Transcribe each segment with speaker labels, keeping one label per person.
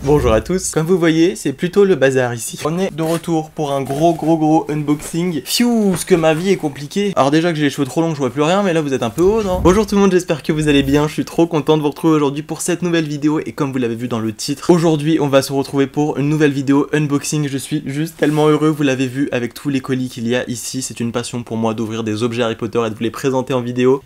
Speaker 1: Bonjour à tous, comme vous voyez c'est plutôt le bazar ici. On est de retour pour un gros unboxing. Pfiou, ce que ma vie est compliquée. Alors déjà que j'ai les cheveux trop longs je vois plus rien, mais là vous êtes un peu haut non? Bonjour tout le monde, j'espère que vous allez bien, je suis trop content de vous retrouver aujourd'hui pour cette nouvelle vidéo. Et comme vous l'avez vu dans le titre, aujourd'hui on va se retrouver pour une nouvelle vidéo unboxing. Je suis juste tellement heureux, vous l'avez vu avec tous les colis qu'il y a ici. C'est une passion pour moi d'ouvrir des objets Harry Potter et de vous les présenter en vidéo.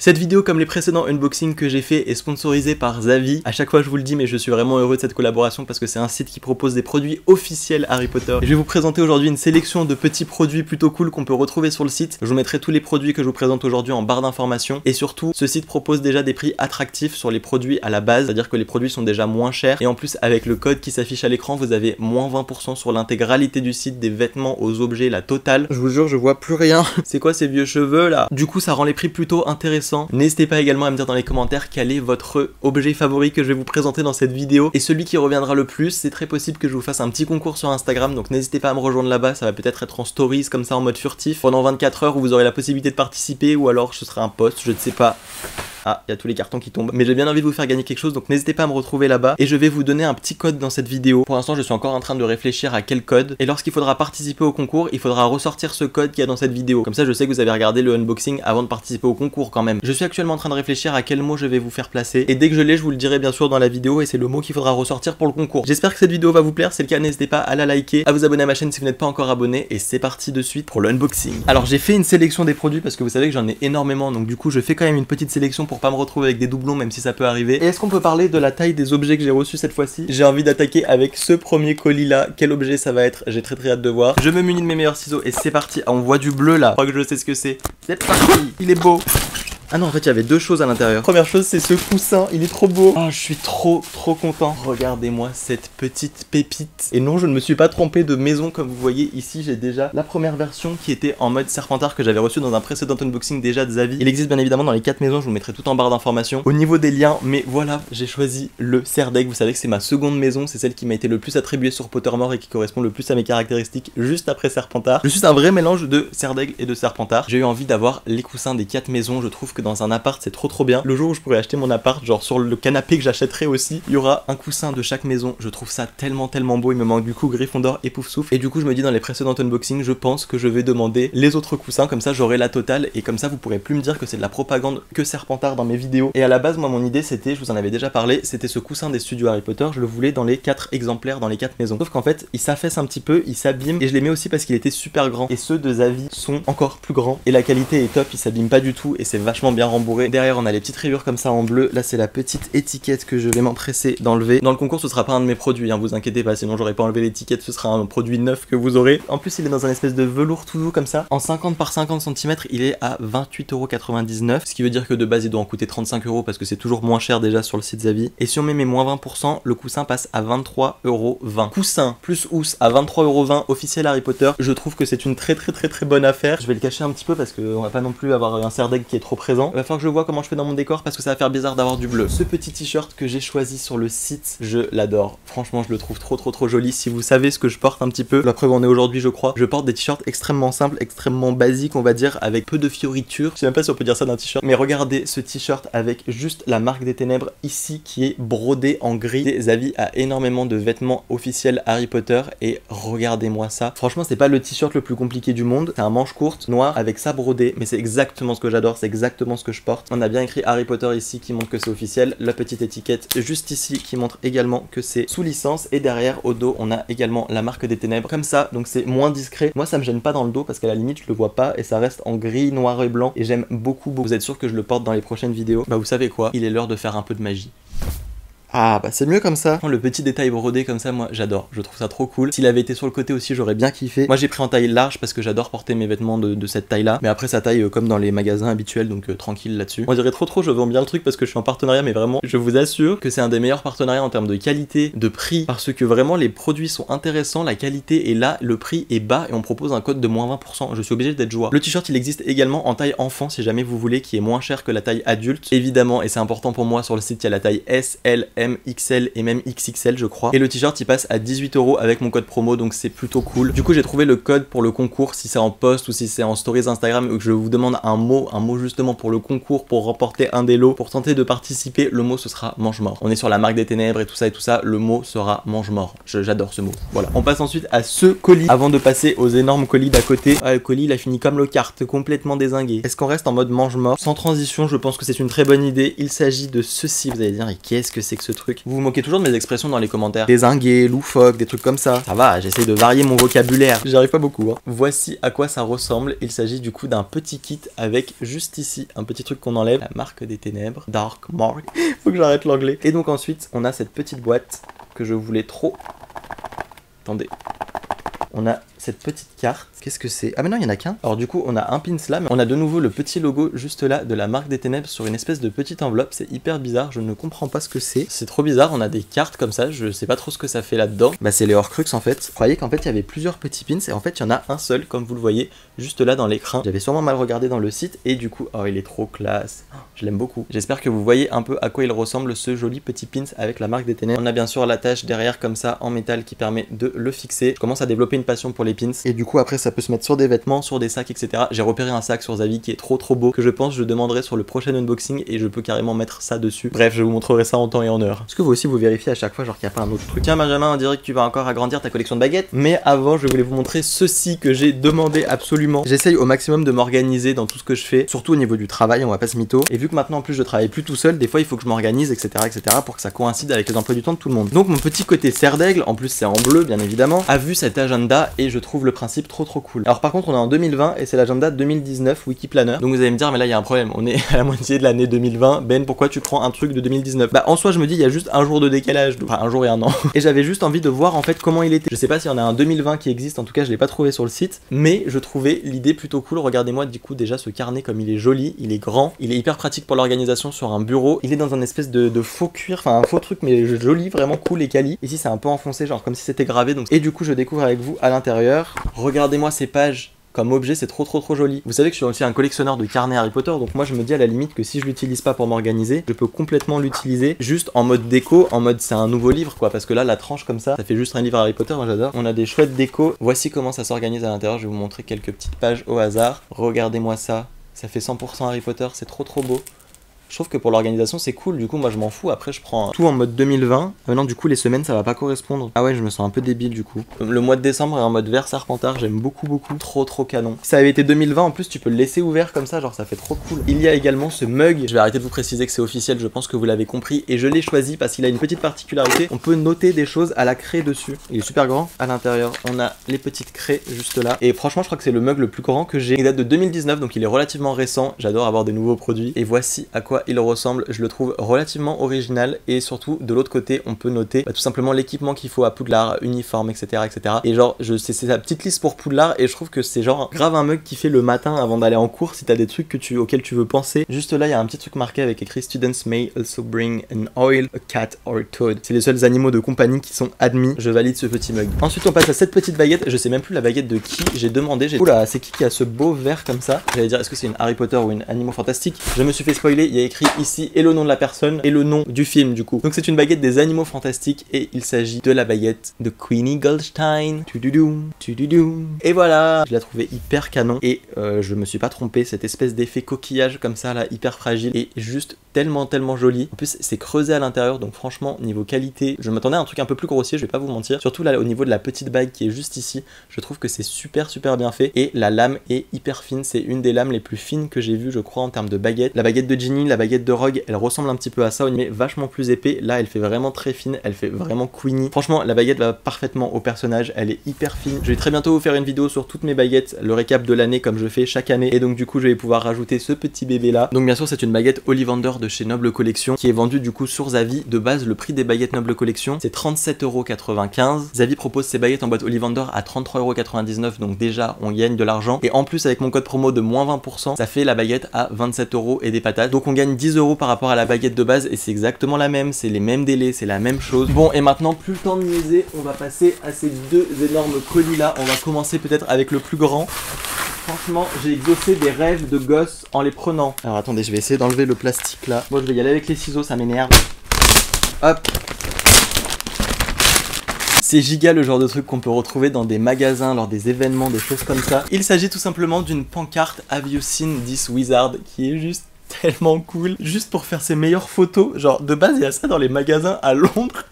Speaker 1: Cette vidéo, comme les précédents unboxings que j'ai fait, est sponsorisée par Zavvi. À chaque fois je vous le dis, mais je suis vraiment heureux de cette collaboration parce que c'est un site qui propose des produits officiels Harry Potter. Et je vais vous présenter aujourd'hui une sélection de petits produits plutôt cool qu'on peut retrouver sur le site. Je vous mettrai tous les produits que je vous présente aujourd'hui en barre d'informations. Et surtout, ce site propose déjà des prix attractifs sur les produits à la base, c'est-à-dire que les produits sont déjà moins chers. Et en plus, avec le code qui s'affiche à l'écran, vous avez moins 20% sur l'intégralité du site, des vêtements aux objets, la totale. Je vous jure, je vois plus rien. C'est quoi ces vieux cheveux là? Du coup, ça rend les prix plutôt intéressants. N'hésitez pas également à me dire dans les commentaires quel est votre objet favori que je vais vous présenter dans cette vidéo. Et celui qui reviendra le plus, c'est très possible que je vous fasse un petit concours sur Instagram. Donc n'hésitez pas à me rejoindre là-bas, ça va peut-être être en stories comme ça en mode furtif pendant 24 heures où vous aurez la possibilité de participer, ou alors ce sera un post, je ne sais pas. Ah, il y a tous les cartons qui tombent. Mais j'ai bien envie de vous faire gagner quelque chose, donc n'hésitez pas à me retrouver là-bas. Et je vais vous donner un petit code dans cette vidéo. Pour l'instant, je suis encore en train de réfléchir à quel code. Et lorsqu'il faudra participer au concours, il faudra ressortir ce code qu'il y a dans cette vidéo. Comme ça, je sais que vous avez regardé le unboxing avant de participer au concours quand même. Je suis actuellement en train de réfléchir à quel mot je vais vous faire placer. Et dès que je l'ai, je vous le dirai bien sûr dans la vidéo. Et c'est le mot qu'il faudra ressortir pour le concours. J'espère que cette vidéo va vous plaire. Si c'est le cas, n'hésitez pas à la liker, à vous abonner à ma chaîne si vous n'êtes pas encore abonné. Et c'est parti de suite pour le unboxing. Alors, j'ai fait une sélection des produits parce que vous savez que j'en ai énormément. Donc du coup, je fais quand même une petite sélection pour pas me retrouver avec des doublons, même si ça peut arriver. Et est-ce qu'on peut parler de la taille des objets que j'ai reçus cette fois-ci? J'ai envie d'attaquer avec ce premier colis là. Quel objet ça va être? J'ai très hâte de voir. Je me munis de mes meilleurs ciseaux et c'est parti. Ah, on voit du bleu là. Je crois que je sais ce que c'est. C'est parti. Il est beau. Ah non, en fait il y avait deux choses à l'intérieur. Première chose, c'est ce coussin, il est trop beau. Oh, je suis trop content. Regardez-moi cette petite pépite. Et non, je ne me suis pas trompé de maison. Comme vous voyez ici, j'ai déjà la première version qui était en mode Serpentard que j'avais reçu dans un précédent unboxing déjà de Zavvi. Il existe bien évidemment dans les 4 maisons, je vous mettrai tout en barre d'informations au niveau des liens. Mais voilà, j'ai choisi le Serdaigle. Vous savez que c'est ma seconde maison, c'est celle qui m'a été le plus attribuée sur Pottermore et qui correspond le plus à mes caractéristiques juste après Serpentard. Je suis un vrai mélange de Serdaigle et de Serpentard. J'ai eu envie d'avoir les coussins des 4 maisons. Je trouve que dans un appart c'est trop bien. Le jour où je pourrais acheter mon appart, genre sur le canapé que j'achèterai aussi, il y aura un coussin de chaque maison. Je trouve ça tellement beau. Il me manque du coup Gryffondor et Poufsouffle. Et du coup je me dis dans les précédents unboxings, je pense que je vais demander les autres coussins, comme ça j'aurai la totale et comme ça vous pourrez plus me dire que c'est de la propagande que Serpentard dans mes vidéos. Et à la base moi mon idée c'était, je vous en avais déjà parlé, c'était ce coussin des studios Harry Potter. Je le voulais dans les 4 exemplaires, dans les 4 maisons. Sauf qu'en fait il s'affaisse un petit peu, il s'abîme, et je l'ai mis aussi parce qu'il était super grand. Et ceux de Zavvi sont encore plus grands et la qualité est top, il s'abîme pas du tout et c'est vachement bien rembourré. Derrière on a les petites rayures comme ça en bleu. Là c'est la petite étiquette que je vais m'empresser d'enlever. Dans le concours ce sera pas un de mes produits, hein, vous inquiétez pas, sinon j'aurais pas enlevé l'étiquette, ce sera un produit neuf que vous aurez. En plus il est dans un espèce de velours tout doux comme ça. En 50 par 50 cm il est à 28,99€. Ce qui veut dire que de base il doit en coûter 35€ parce que c'est toujours moins cher déjà sur le site Zavvi. Et si on met mes moins 20%, le coussin passe à 23,20€. Coussin plus housse à 23,20€ officiel Harry Potter. Je trouve que c'est une très bonne affaire. Je vais le cacher un petit peu parce qu'on va pas non plus avoir un Serdaigle qui est trop présent. Il va falloir que je vois comment je fais dans mon décor parce que ça va faire bizarre d'avoir du bleu. Ce petit t-shirt que j'ai choisi sur le site, je l'adore. Franchement, je le trouve trop joli. Si vous savez ce que je porte un petit peu, la preuve en est aujourd'hui, je crois. Je porte des t-shirts extrêmement simples, extrêmement basiques, on va dire, avec peu de fioritures. Je sais même pas si on peut dire ça d'un t-shirt, mais regardez ce t-shirt avec juste la marque des ténèbres ici qui est brodé en gris. Zavvi a énormément de vêtements officiels Harry Potter et regardez-moi ça. Franchement, c'est pas le t-shirt le plus compliqué du monde. C'est un manche courte, noir, avec ça brodé, mais c'est exactement ce que j'adore, c'est exactement ce que je porte. On a bien écrit Harry Potter ici qui montre que c'est officiel, la petite étiquette juste ici qui montre également que c'est sous licence, et derrière au dos on a également la marque des ténèbres comme ça, donc c'est moins discret. Moi ça me gêne pas dans le dos parce qu'à la limite je le vois pas et ça reste en gris, noir et blanc et j'aime beaucoup. Vous êtes sûr que je le porte dans les prochaines vidéos? Bah vous savez quoi, il est l'heure de faire un peu de magie. Ah bah c'est mieux comme ça. Le petit détail brodé comme ça, moi j'adore, je trouve ça trop cool. S'il avait été sur le côté aussi j'aurais bien kiffé. Moi j'ai pris en taille large parce que j'adore porter mes vêtements de cette taille là. Mais après ça taille comme dans les magasins habituels, donc tranquille là-dessus. On dirait trop je vends bien le truc parce que je suis en partenariat, mais vraiment je vous assure que c'est un des meilleurs partenariats en termes de qualité, de prix, parce que vraiment les produits sont intéressants, la qualité est là, le prix est bas et on propose un code de moins 20%. Je suis obligé d'être joie. Le t-shirt il existe également en taille enfant si jamais vous voulez, qui est moins cher que la taille adulte évidemment, et c'est important pour moi. Sur le site il y a la taille S, L, M M, XL et même XXL je crois. Et le t-shirt il passe à 18 € avec mon code promo, donc c'est plutôt cool. Du coup j'ai trouvé le code pour le concours, si c'est en post ou si c'est en stories Instagram ou que je vous demande un mot justement pour le concours, pour remporter un des lots, pour tenter de participer, le mot ce sera mange-mort. On est sur la marque des ténèbres et tout ça, le mot sera mange-mort. J'adore ce mot. Voilà. On passe ensuite à ce colis avant de passer aux énormes colis d'à côté. Ah, le colis il a fini comme le kart, complètement dézingué. Est-ce qu'on reste en mode mange-mort? Sans transition, je pense que c'est une très bonne idée. Il s'agit de ceci. Vous allez dire, et qu'est-ce que c'est que ce truc? Vous vous moquez toujours de mes expressions dans les commentaires. Dézingué, loufoque, des trucs comme ça. Ça va, j'essaie de varier mon vocabulaire. J'y arrive pas beaucoup. Hein. Voici à quoi ça ressemble. Il s'agit du coup d'un petit kit avec juste ici un petit truc qu'on enlève. La marque des ténèbres. Dark Mark. Faut que j'arrête l'anglais. Et donc ensuite, on a cette petite boîte que je voulais trop. Attendez. On a cette petite carte. Qu'est-ce que c'est? Ah mais non, il y en a qu'un. Alors du coup, on a un pins là, mais on a de nouveau le petit logo juste là de la marque des ténèbres sur une espèce de petite enveloppe. C'est hyper bizarre, je ne comprends pas ce que c'est. C'est trop bizarre, on a des cartes comme ça, je sais pas trop ce que ça fait là-dedans. Bah c'est les Horcrux en fait. Je croyais qu'en fait il y avait plusieurs petits pins et en fait il y en a un seul, comme vous le voyez, juste là dans l'écran. J'avais sûrement mal regardé dans le site et du coup, oh il est trop classe. Je l'aime beaucoup. J'espère que vous voyez un peu à quoi il ressemble ce joli petit pins avec la marque des ténèbres. On a bien sûr l'attache derrière comme ça en métal qui permet de le fixer. Je commence à développer une passion pour les pins et du coup après ça peut se mettre sur des vêtements, sur des sacs, etc. J'ai repéré un sac sur Zavi qui est trop beau, que je pense je demanderai sur le prochain unboxing et je peux carrément mettre ça dessus. Bref, je vous montrerai ça en temps et en heure. Est-ce que vous aussi vous vérifiez à chaque fois genre qu'il n'y a pas un autre truc? Tiens Benjamin, on dirait que tu vas encore agrandir ta collection de baguettes. Mais avant, je voulais vous montrer ceci que j'ai demandé absolument. J'essaye au maximum de m'organiser dans tout ce que je fais, surtout au niveau du travail, on va pas se mytho. Et vu que maintenant en plus je travaille plus tout seul, des fois il faut que je m'organise, etc., pour que ça coïncide avec les emplois du temps de tout le monde. Donc mon petit côté serre d'aigle, en plus c'est en bleu bien évidemment, a vu cet agenda et je trouve le principe trop cool. Alors par contre on est en 2020 et c'est l'agenda 2019 Wikiplanner. Donc vous allez me dire mais là il y a un problème, on est à la moitié de l'année 2020. Ben pourquoi tu prends un truc de 2019? Bah en soi je me dis il y a juste un jour de décalage, enfin un jour et un an. Et j'avais juste envie de voir en fait comment il était. Je sais pas s'il y en a un 2020 qui existe, en tout cas je l'ai pas trouvé sur le site, mais je trouvais l'idée plutôt cool. Regardez-moi du coup déjà ce carnet comme il est joli, il est grand, il est hyper pratique pour l'organisation sur un bureau. Il est dans un espèce de faux cuir, enfin un faux truc mais joli, vraiment cool et quali. Ici c'est un peu enfoncé genre comme si c'était gravé donc. Et du coup je découvre avec vous à l'intérieur. Regardez-moi ces pages. Comme objet, c'est trop joli. Vous savez que je suis aussi un collectionneur de carnets Harry Potter, donc moi je me dis à la limite que si je l'utilise pas pour m'organiser, je peux complètement l'utiliser juste en mode déco, en mode c'est un nouveau livre quoi, parce que là la tranche comme ça fait juste un livre Harry Potter, moi j'adore. On a des chouettes déco. Voici comment ça s'organise à l'intérieur. Je vais vous montrer quelques petites pages au hasard. Regardez-moi ça, ça fait 100% Harry Potter, c'est trop beau. Je trouve que pour l'organisation c'est cool, du coup moi je m'en fous, après je prends tout en mode 2020. Maintenant du coup les semaines ça va pas correspondre. Ah ouais je me sens un peu débile du coup. Le mois de décembre est en mode vert serpentard, j'aime beaucoup. Trop canon. Si ça avait été 2020 en plus tu peux le laisser ouvert comme ça, genre ça fait trop cool. Il y a également ce mug, je vais arrêter de vous préciser que c'est officiel, je pense que vous l'avez compris. Et je l'ai choisi parce qu'il a une petite particularité, on peut noter des choses à la craie dessus. Il est super grand. À l'intérieur on a les petites craies juste là. Et franchement je crois que c'est le mug le plus grand que j'ai. Il date de 2019 donc il est relativement récent, j'adore avoir des nouveaux produits. Et voici à quoi il ressemble, je le trouve relativement original et surtout de l'autre côté on peut noter tout simplement l'équipement qu'il faut à Poudlard, uniforme, etc. Et genre c'est sa petite liste pour Poudlard et je trouve que c'est genre grave un mug qui fait le matin avant d'aller en cours si t'as des trucs auxquels tu veux penser. Juste là il y a un petit truc marqué avec écrit Students may also bring an oil, a cat or a toad. C'est les seuls animaux de compagnie qui sont admis. Je valide ce petit mug. Ensuite on passe à cette petite baguette, je sais même plus la baguette de qui j'ai demandé. Oula, c'est qui a ce beau vert comme ça? J'allais dire est-ce que c'est une Harry Potter ou une Animaux Fantastiques? Je me suis fait spoiler, il y a écrit ici et le nom de la personne et le nom du film du coup. Donc c'est une baguette des Animaux Fantastiques et il s'agit de la baguette de Queenie Goldstein. Et voilà, je l'ai trouvé hyper canon et je me suis pas trompé, cette espèce d'effet coquillage comme ça là, hyper fragile et juste tellement joli. En plus c'est creusé à l'intérieur donc franchement niveau qualité, je m'attendais à un truc un peu plus grossier, je vais pas vous mentir. Surtout là au niveau de la petite bague qui est juste ici, je trouve que c'est super bien fait et la lame est hyper fine, c'est une des lames les plus fines que j'ai vues je crois en termes de baguette. La baguette de Ginny, la baguette de Rogue, elle ressemble un petit peu à ça mais vachement plus épais. Là elle fait vraiment très fine, elle fait vraiment Queenie. Franchement la baguette va parfaitement au personnage, elle est hyper fine. Je vais très bientôt vous faire une vidéo sur toutes mes baguettes, le récap de l'année comme je fais chaque année et donc du coup je vais pouvoir rajouter ce petit bébé là. Donc bien sûr c'est une baguette Ollivander de chez Noble Collection qui est vendue du coup sur Zavi. De base le prix des baguettes Noble Collection c'est 37,95 €. Zavi propose ses baguettes en boîte Ollivander à 33,99 €, donc déjà on gagne de l'argent et en plus avec mon code promo de moins 20% ça fait la baguette à 27 € et des patates, donc on gagne 10 € par rapport à la baguette de base et c'est exactement la même, c'est les mêmes délais, c'est la même chose. Bon et maintenant plus le temps de niaiser, on va passer à ces deux énormes colis là. On va commencer peut-être avec le plus grand. Franchement, j'ai exaucé des rêves de gosse en les prenant. Alors attendez, je vais essayer d'enlever le plastique là. Bon, je vais y aller avec les ciseaux, ça m'énerve. Hop, C'est giga le genre de truc qu'on peut retrouver dans des magasins lors des événements, des choses comme ça. Il s'agit tout simplement d'une pancarte Have you seen this wizard qui est juste tellement cool, juste pour faire ses meilleures photos. Genre de base il y a ça dans les magasins à Londres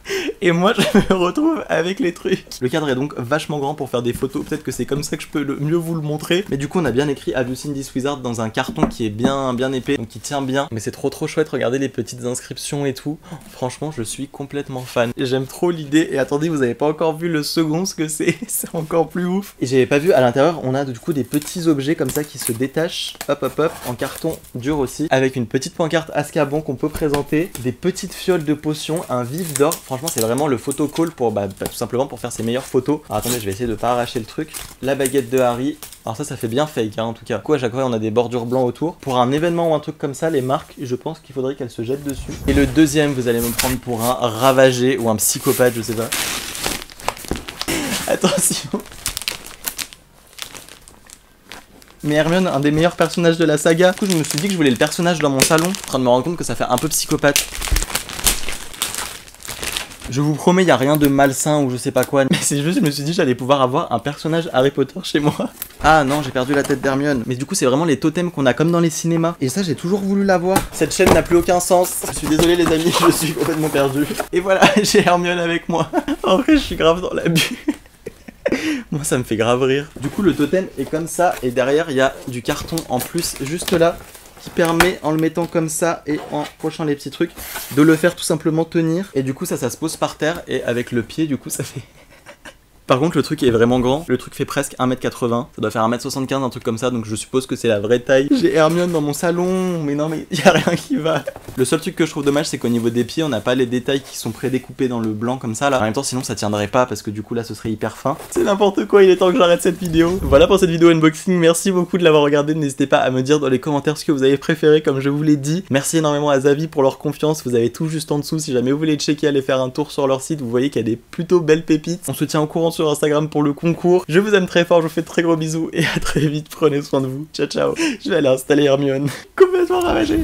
Speaker 1: et moi je me retrouve avec les trucs. Le cadre est donc vachement grand pour faire des photos, peut-être que c'est comme ça que je peux le mieux vous le montrer, mais du coup on a bien écrit Have you seen this wizard dans un carton qui est bien épais, donc qui tient bien, mais c'est trop chouette. Regardez les petites inscriptions et tout, franchement je suis complètement fan, j'aime trop l'idée. Et attendez, vous avez pas encore vu le second, ce que c'est encore plus ouf. Et j'avais pas vu, à l'intérieur on a du coup des petits objets comme ça qui se détachent, hop, en carton dur aussi, avec une petite pancarte Azkaban qu'on peut présenter, des petites fioles de potions, un vif d'or. Franchement c'est vraiment le photo call pour tout simplement pour faire ses meilleures photos. Alors attendez, je vais essayer de pas arracher le truc. La baguette de Harry, alors ça fait bien fake hein, en tout cas. Du coup à chaque fois on a des bordures blancs autour. Pour un événement ou un truc comme ça, les marques, je pense qu'il faudrait qu'elles se jettent dessus. Et le deuxième, vous allez me prendre pour un ravagé ou un psychopathe, je sais pas. Attention. Mais Hermione, un des meilleurs personnages de la saga. Du coup, je me suis dit que je voulais le personnage dans mon salon. En train de me rendre compte que ça fait un peu psychopathe. Je vous promets, il n'y a rien de malsain ou je sais pas quoi. Mais c'est juste, je me suis dit que j'allais pouvoir avoir un personnage Harry Potter chez moi. Ah non, j'ai perdu la tête d'Hermione. Mais du coup, c'est vraiment les totems qu'on a comme dans les cinémas. Et ça, j'ai toujours voulu l'avoir. Cette chaîne n'a plus aucun sens. Je suis désolé les amis, je suis complètement perdu. Et voilà, j'ai Hermione avec moi. En vrai, je suis grave dans l'abus. Moi ça me fait grave rire. Du coup le totem est comme ça et derrière il y a du carton en plus juste là qui permet en le mettant comme ça et en pochant les petits trucs de le faire tout simplement tenir. Et du coup ça se pose par terre et avec le pied du coup ça fait... Par contre le truc est vraiment grand, le truc fait presque 1m80, ça doit faire 1m75 un truc comme ça, donc je suppose que c'est la vraie taille. J'ai Hermione dans mon salon, mais non mais y a rien qui va. Le seul truc que je trouve dommage c'est qu'au niveau des pieds on n'a pas les détails qui sont prédécoupés dans le blanc comme ça là. En même temps sinon ça tiendrait pas parce que du coup là ce serait hyper fin. C'est n'importe quoi, il est temps que j'arrête cette vidéo. Voilà pour cette vidéo unboxing, merci beaucoup de l'avoir regardé, n'hésitez pas à me dire dans les commentaires ce que vous avez préféré comme je vous l'ai dit. Merci énormément à Zavvi pour leur confiance, vous avez tout juste en dessous, si jamais vous voulez checker, aller faire un tour sur leur site, vous voyez qu'il y a des plutôt belles pépites. On se tient au courant sur Instagram pour le concours. Je vous aime très fort, je vous fais de très gros bisous et à très vite, prenez soin de vous. Ciao ciao. Je vais aller installer Hermione. Complètement ravagée.